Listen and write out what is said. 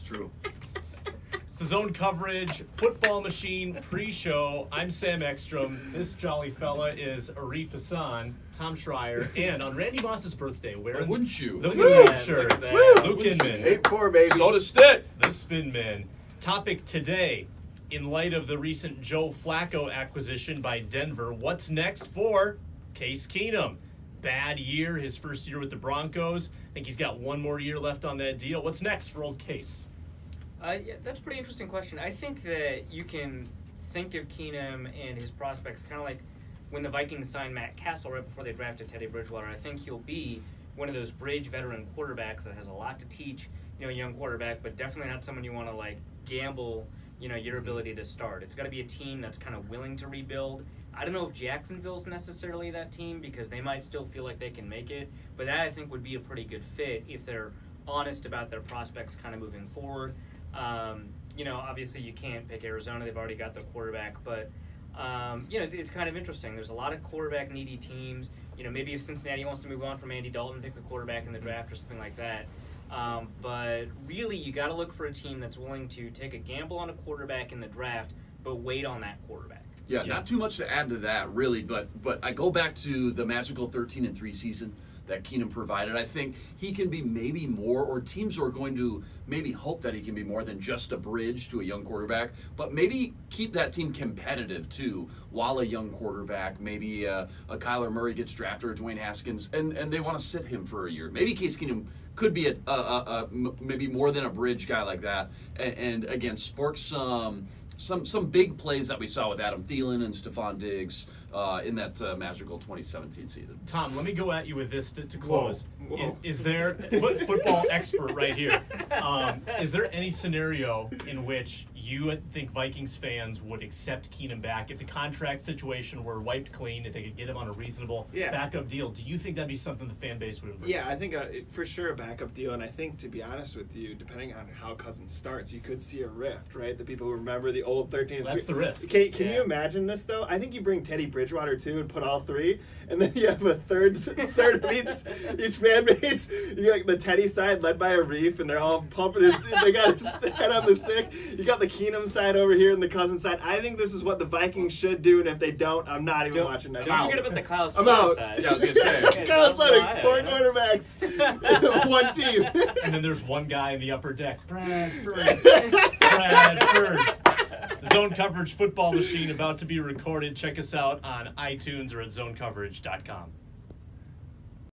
true. It's the Zone Coverage Football Machine pre-show. I'm Sam Ekstrom. This jolly fella is Arif Hassan, Tom Schreier, and on Randy Moss's birthday, wearing Wouldn't you? the Moon shirt, Luke Wouldn't Inman, 8-4, baby. So to stick. the Spin Man. Topic today, in light of the recent Joe Flacco acquisition by Denver, what's next for Case Keenum? Bad year, his first year with the Broncos. I think he's got one more year left on that deal. What's next for old Case? Yeah, that's a pretty interesting question. I think that you can think of Keenum and his prospects kind of like when the Vikings signed Matt Castle right before they drafted Teddy Bridgewater. I think he'll be one of those bridge veteran quarterbacks that has a lot to teach, a young quarterback, but definitely not someone you want to gamble, your ability to start. It's got to be a team that's kind of willing to rebuild. I don't know if Jacksonville's necessarily that team because they might still feel like they can make it, but that I think would be a pretty good fit if they're honest about their prospects kind of moving forward. Obviously you can't pick Arizona. They've already got their quarterback, but, it's kind of interesting. There's a lot of quarterback needy teams. Maybe if Cincinnati wants to move on from Andy Dalton, pick a quarterback in the draft or something like that. But really you got to look for a team that's willing to take a gamble on a quarterback in the draft, but wait on that quarterback. Yeah, not too much to add to that, really, but I go back to the magical 13-3 season that Keenum provided. I think he can be maybe more, or teams are going to maybe hope that he can be more than just a bridge to a young quarterback, but maybe keep that team competitive too while a young quarterback, maybe a Kyler Murray gets drafted or Dwayne Haskins, and they want to sit him for a year. Maybe Case Keenum could be maybe more than a bridge guy like that, and again, spark some big plays that we saw with Adam Thielen and Stephon Diggs in that magical 2017 season. Tom, let me go at you with this to close. Whoa. Is there, football expert right here, is there any scenario in which you think Vikings fans would accept Keenum back if the contract situation were wiped clean, if they could get him on a reasonable backup deal? Do you think that'd be something the fan base would embrace? Yeah, I think for sure a backup deal, and I think, to be honest with you, depending on how Cousins starts, you could see a rift, right? The people who remember the old 13-3. That's the risk. Can you imagine this, though? I think you bring Teddy Bridgewater, too, and put all three, and then you have a third of each fan base. You got the Teddy side led by a Reef, and they're all pumping they got his head on the stick. You got the Keenum side over here and the Cousins side. I think this is what the Vikings should do, and if they don't, I'm not even watching that. Don't forget about the Kyle I'm out. Slater side. Yeah, I was going to say. Kyle Slater, 4 quarterbacks, one team. And then there's one guy in the upper deck, Bradford. Zone Coverage Football Machine about to be recorded. Check us out on iTunes or at zonecoverage.com.